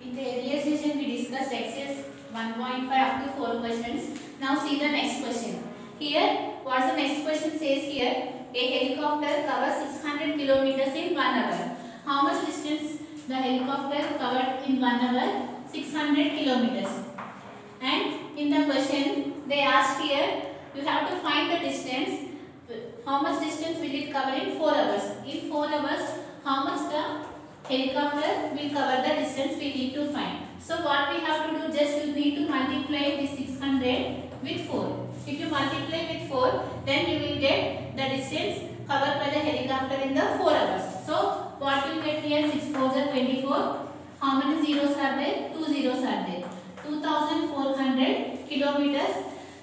In the earlier session, we discussed exercise 1.5 up to 4 questions. Now see the next question. Here, what the next question says here? A helicopter covers 600 kilometers in 1 hour. How much distance the helicopter covered in 1 hour? 600 kilometers. And in the question, they asked here, you have to find the distance. How much distance will it cover in 4 hours? In 4 hours, how much the helicopter will cover the distance we need to find. So what we have to do, just you need to multiply this 600 with 4. If you multiply with 4, then you will get the distance covered by the helicopter in the 4 hours. So what you will get here? 6 4s are 24. How many zeros are there? 2 zeros are there. 2400 kilometers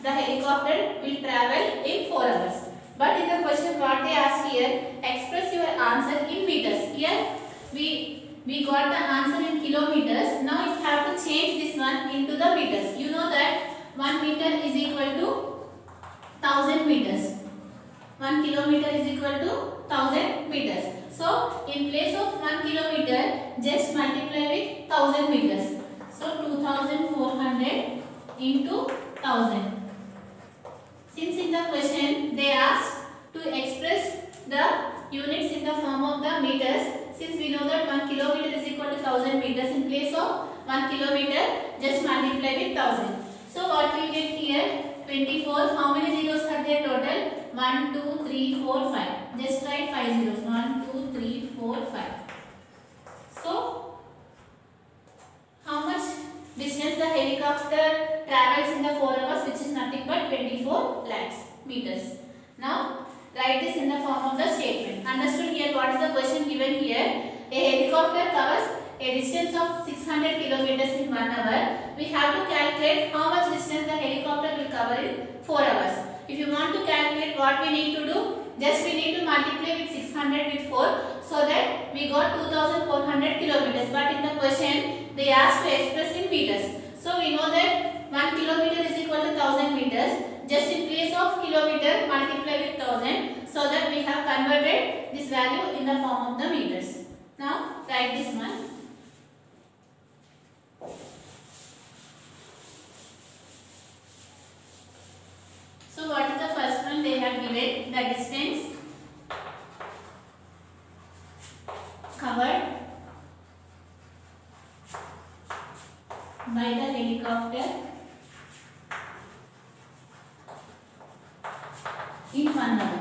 the helicopter will travel in 4 hours. But in the question what they asked here, express your answer in meters. Here we got the answer in kilometers. Now you have to change this one into the meters. You know that 1 meter is equal to 1000 meters. 1 kilometer is equal to 1000 meters. So in place of 1 kilometer, just multiply with 1000 meters. So 2400 into 1000. Since in the question they asked to express the units in the form of the meters, since we know that 1 kilometer is equal to 1000 meters, in place of 1 kilometer, just multiply with 1000. So what we get here? 24. How many zeros are there total? 1, 2, 3, 4, 5. Just write 5 zeros. 1, 2, 3, 4, 5. So how much distance the helicopter travels in the 4 hours, which is nothing but 24 lakhs meters. Now write this in the form of the statement. Understood here what is the question given here? A helicopter covers a distance of 600 kilometers in 1 hour. We have to calculate how much distance the helicopter will cover in 4 hours. If you want to calculate, what we need to do? Just we need to multiply with 600 with 4, so that we got 2400 kilometers. But in the question, they asked to express in meters. So we know that 1 kilometer is equal to 1000 meters. Just in place of kilometer, multiply with 1000, so that we have converted this value in the form of the meters. Now write this one. So what is the first one? They have given the distance covered by the helicopter in 1 hour.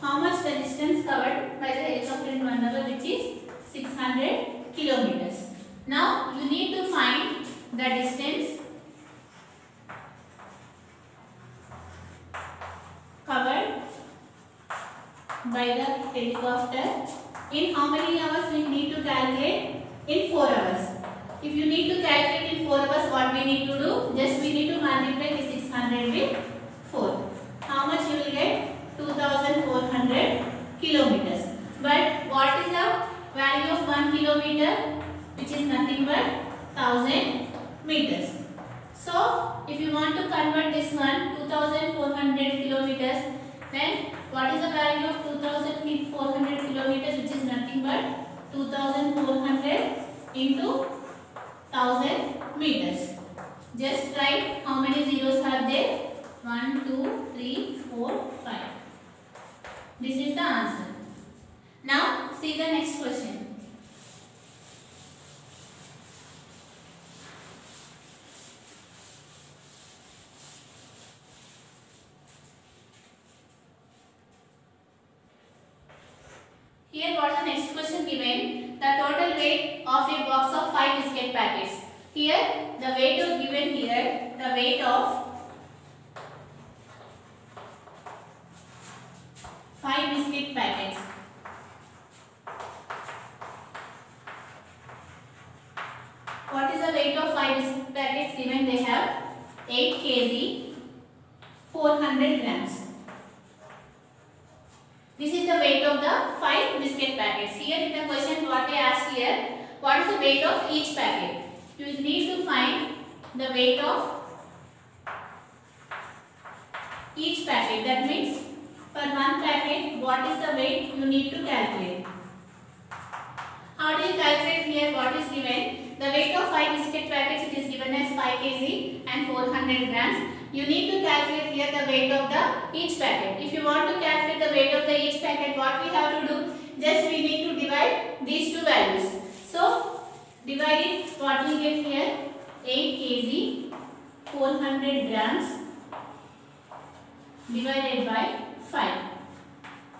How much the distance covered by the helicopter in 1 hour, which is 600 kilometers. Now you need to find the distance covered by the helicopter in how many hours we need to calculate? In 4 hours. If you need to calculate in 4 hours, what we need to do? Just we need to multiply the 600 with 4. How much you will get? 2400 kilometers. But what is the value of 1 kilometer? Which is nothing but 1000 meters. So if you want to convert this one 2400 kilometers, then what is the value of 2400 kilometers, which is nothing but 2400 into 1000 meters. Just write how many zeros are there? 1, 2, 3, 4, 5. This is the answer. Now see the next question. Here what is the next question given? The total weight of a box of 5 biscuit packets. Here the weight is given here. The weight of 5 biscuit packets. What is the weight of 5 biscuit packets given? They have 8 kg, 400 grams. This is the weight of the 5 biscuit packets. Here in the question what they asked here, what is the weight of each packet? You need to find the weight of each packet. That means for one packet, what is the weight you need to calculate? How do you calculate here here what is given? The weight of 5 biscuit packets, it is given as 5 kg and 400 grams. You need to calculate here the weight of the each packet. If you want to calculate the weight of the each packet, what we have to do? Just we need to divide these two values. So divide it, what we get here? 8 kg 400 grams divided by 5.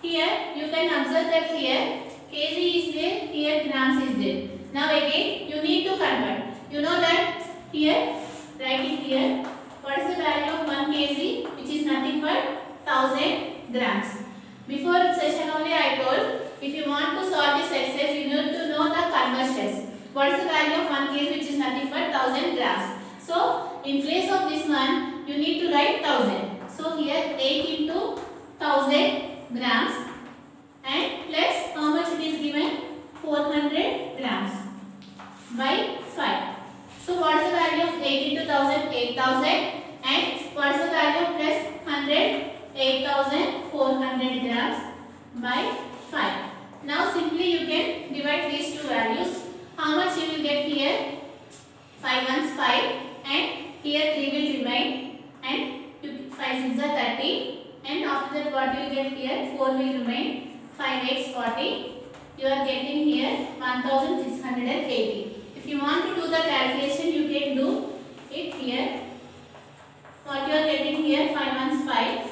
Here you can observe that here kg is there, here grams is there. Now again you need to convert. You know that here, write it here. What is the value of 1 kg? Which is nothing but 1000 grams. Before session only I told, if you want to solve this exercise, you need to know the conversions. What is the value of 1 kg, which is nothing but 1000 grams. So in place of this one, you need to write 1000. So here 8 into 1000 grams and plus how much it is given? 400 grams by 5. So what is the value of 8 into 1000? 8000. And what is the value of plus 100? 8400 grams by 5. Now simply you can divide these two values. How much you will get here? 5 ones 5 and here 3 will remain and 5 6 are 30 and after that what you will get here? 4 will remain, 5 8 40. You are getting here 1680. If you want to do the calculation, you can do it here. What you are getting here? 5 ones 5.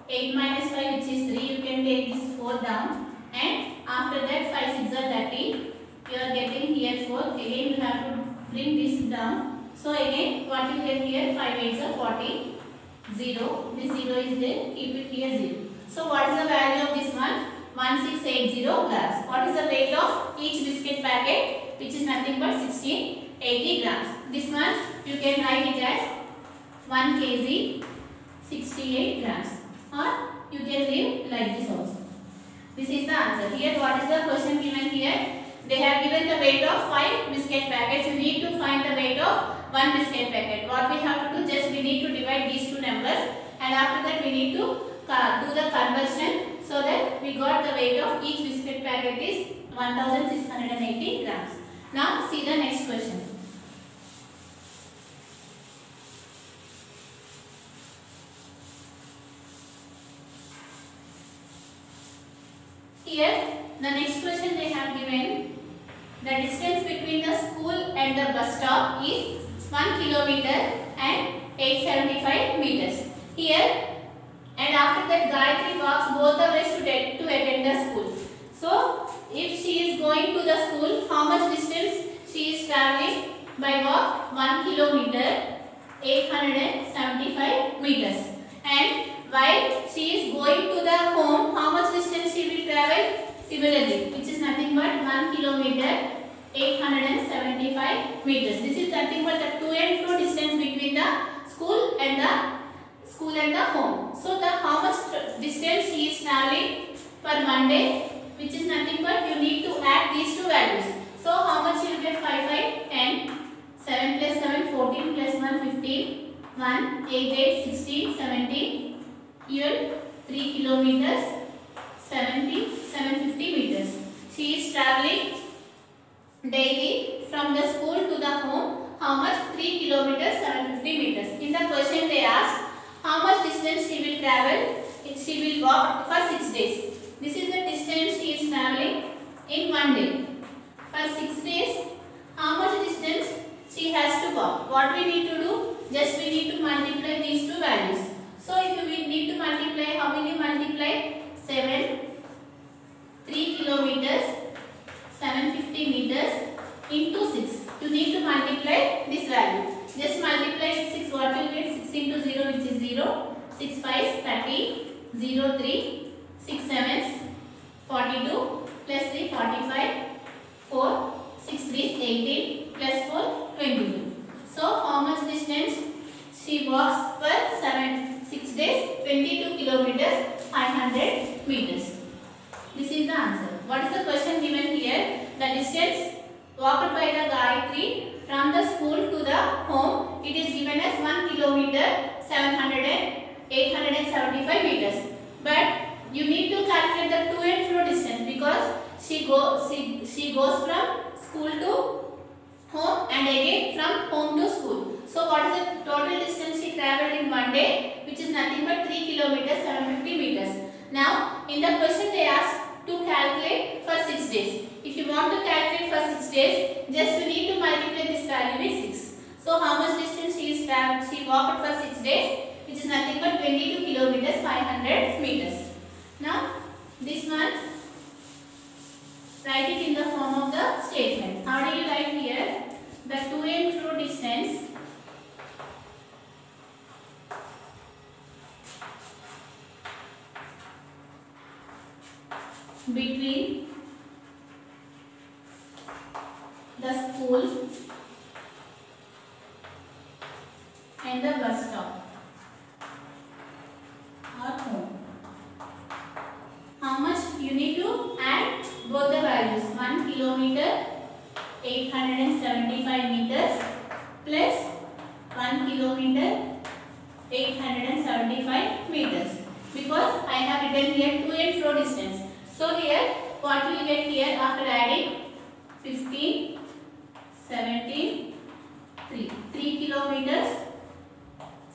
8 minus 5, which is 3. You can take this 4 down. And after that 5 6 are 30. You are getting here 4. Again you have to bring this down. So again what you get here? 5 8 are 40. 0. This 0 is there. Keep it here 0. So what is the value of this one? 1680 grams. What is the weight of each biscuit packet? Which is nothing but 1680 grams. This one you can write it as 1 kg 68 grams. Or you can leave like this also. This is the answer. Here what is the question given here? They have given the weight of 5 biscuit packets. You need to find the weight of 1 biscuit packet. What we have to do? Just we need to divide these two numbers and after that we need to do the conversion. So that we got the weight of each biscuit packet is 1680 grams. Now see the next question. Here the next question they have given, the distance between the school and the bus stop is 1 kilometer and 875 meters. Here and after that Gayatri walks both the ways to attend the school. So if she is going to the school, how much distance she is traveling by walk? 1 kilometer 875 meters. And while she is going to the home, how much distance she will travel? Similarly, which is nothing but 1 kilometer 875 meters. This is nothing but the to and fro distance between the school and the home. So the how much distance she is traveling per 1 day, which is nothing but you need to add these two values. So how much you will get? 5 5 10, 7 plus 7 14 plus 1 15, 1 8 8 16 17, even 3 kilometers 750 meters. She is traveling daily from the school to the home. How much? 3 kilometers 750 meters. In the question they asked how much distance she will travel. She will walk for 6 days. This is the distance she is traveling in 1 day. For 6 days, how much distance she has to walk? What we need to do? Just we need to multiply these two values. So if we need to multiply, how will you multiply? 7, 3 kilometers 750 meters into 6. You need to multiply this value. Just multiply 6. What you will get? 6 into 0, which is 0. 6 5 30. 0 3. 6 7 42. Plus 3 45. 4. 6 3 18. Plus 4 22. So how much distance she walks per 6 days? 22 kilometers 500 meters. This is the answer. What is the question given here? The distance walked by the Gayatri from the school to the home, it is given as 1 kilometer 875 meters. But you need to calculate the to and fro distance because she goes from school to and again from home to school. So what is the total distance she travelled in one day, which is nothing but 3 kilometers 750 meters. Now in the question they asked to calculate for 6 days. If you want to calculate for 6 days, just you need to multiply this value with 6. So how much distance she walked for 6 days, which is nothing but 22 kilometers 500 meters. Now this one, write it in the form of the statement. How do you write here? The to and fro distance between the school and the bus stop or home. How much you need to add both the values? 1 kilometer 875 meters plus 1 kilometer 875 meters, because I have written here to and fro distance. So here what we will get here after adding 15, 17, 3 kilometers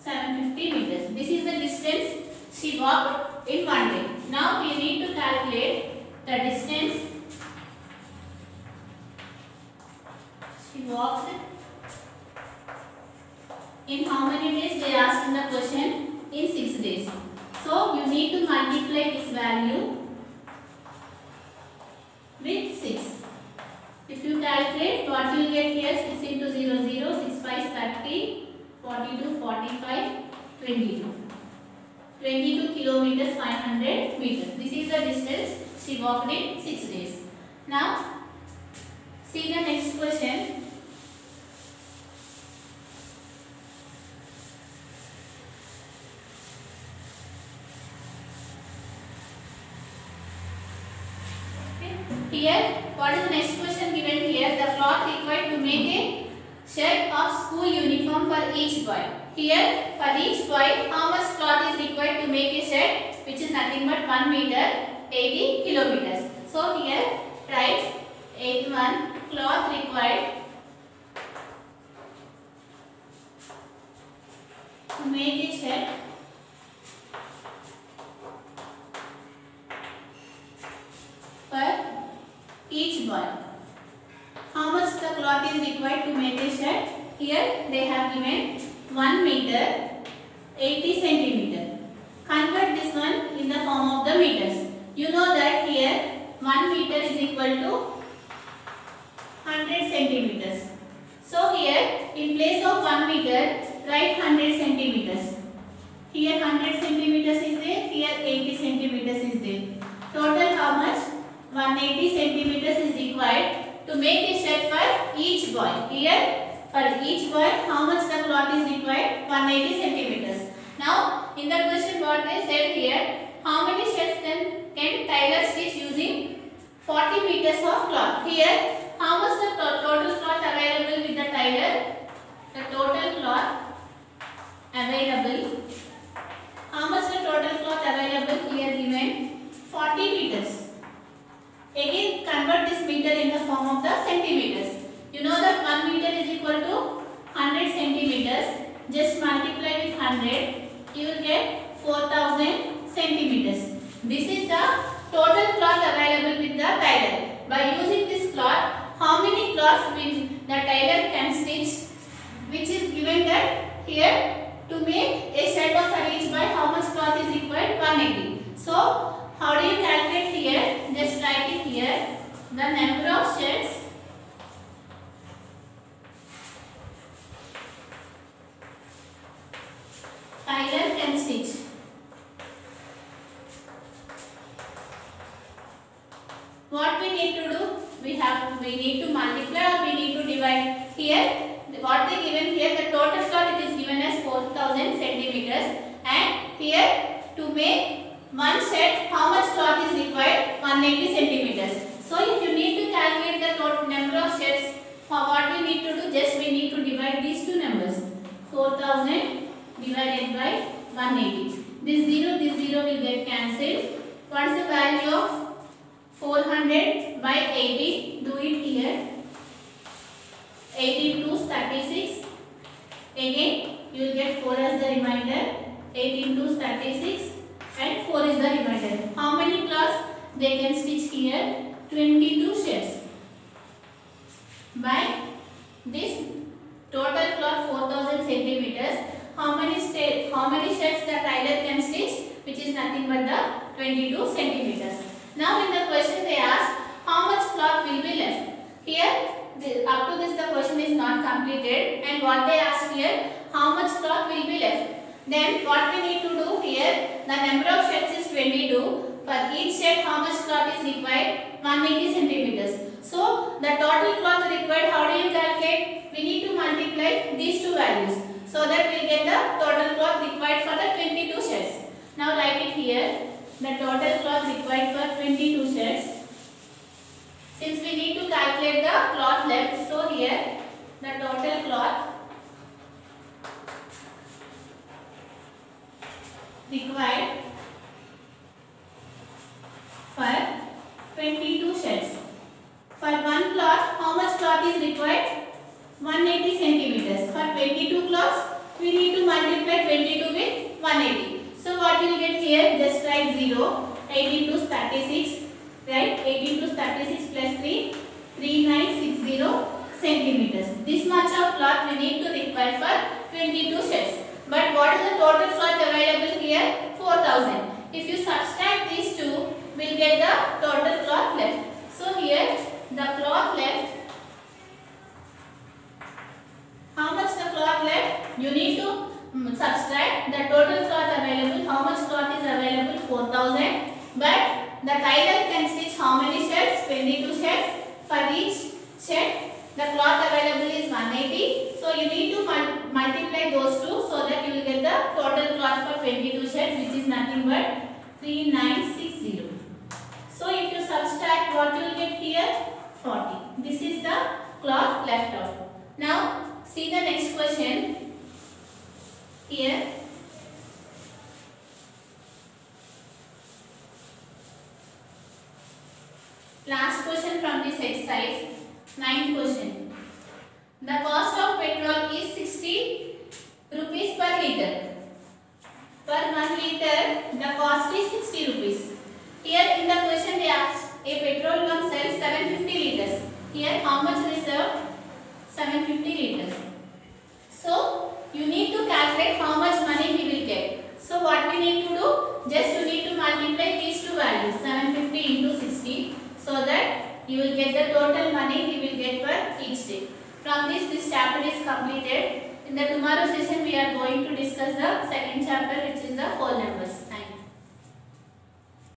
750 meters. This is the distance she walked in one day. Now we need to calculate the distance she walked in how many days. They asked in the question in 6 days. So you need to multiply this value with 6. If you calculate, what you will get here? 6 into 0, 0, 6 5 30, 42, 45, 22. 22 kilometers 500 meters. This is the distance she walked in 6 days. Now see the next question. Here, what is the next question given here? The cloth required to make a shirt of school uniform for each boy. Here, for each boy, how much cloth is required to make a shirt, which is nothing but 1 meter 80 kilometers. So here, write 81 cloth required to make a shirt for each boy. How much the cloth is required to make a shirt? Here they have given 1 meter 80 centimeter. Convert this one in the form of the meters. You know that here 1 meter is equal to 100 centimeters. So here in place of 1 meter write 100 centimeters. Here 100 centimeters is there, here 80 centimeters is there. Total how much? 180 centimeters is required to make a shirt for each boy. Here for each boy how much the cloth is required? 180 centimeters. Now in the question what they said here, how many shirts can tailor stitch using 40 meters of cloth? Here how much the total cloth available with the tailor? The total cloth available. How much the total cloth available? Here given 40 meters. Again convert this meter in the form of the centimeters. You know that 1 meter is equal to 100 centimeters. Just multiply with 100. You will get 4000 centimeters. This is the total cloth available with the tailor. By using this cloth, how many cloths will the tailor can stitch? Which is given that here to make a shirt of for each boy, how much cloth is required? 180. So how do you calculate here? Just write it here. The number of shirts tailor can stitch. What we need to do? We need to multiply or we need to divide. Here what they given here, the total cloth it is given as 4000 centimeters, and here to make one shirt how much cloth is required? 180 centimeters. So if you need to calculate the total number of shirts, what we need to do? Just we need to divide these two numbers. 4000 divided by 180. This 0 will get cancelled. What is the value of 400 by 80? Do it here. 80 2s 4 as the remainder, 8 into 36 and 4 is the remainder. How many cloths they can stitch here? 22 shirts. By this total cloth 4000 centimeters, how many shirts the tailor can stitch, which is nothing but the 22 centimeters. Now in the question they ask how much cloth will be left. Here up to this the question is not completed, and what they ask here, how much cloth will be left. Then what we need to do here, the number of shirts is 22. For each shirt how much cloth is required? 180 centimeters. So the total cloth required, how do you calculate? We need to multiply these two values, so that we will get the total cloth required for the 22 shirts. Now write it here, the total cloth required for 22 shirts. Since we need to calculate the cloth left, so here the total cloth required for 22 shirts. For one cloth, how much cloth is required? 180 centimeters. For 22 cloths, we need to multiply 22 with 180. So what you will get here? Just write 0. 8 into 36. Right? 8 into 36 plus 3. 3960 centimeters. This much of cloth we need to require for 22 shirts. But what is the total cloth available here? 4000. If you subtract these two, we will get the total cloth left. So here the cloth left, how much the cloth left? You need to subtract the total cloth available. How much cloth is available? 4000. But the tailor can stitch how many shirts? 22 shirts. For each shirt the cloth available is 180. So you need to multiply those two, so that you will get the total cloth for 22 shirts, which is nothing but 3960. So if you subtract, what you will get here? 40. This is the cloth left out. Now see the next question here. Last question from this exercise, 9th question. The cost of petrol is 60 rupees per liter. Per 1 liter, the cost is 60 rupees. Here in the question they ask, a petrol pump sells 750 liters. Here how much reserved? 750 liters. So you need to calculate how much money we will get. So what we need to do? Just you need to multiply these two values, 750 into 60, so that you will get the total money we will get per each day. From this chapter is completed. In the tomorrow session we are going to discuss the second chapter, which is the whole numbers.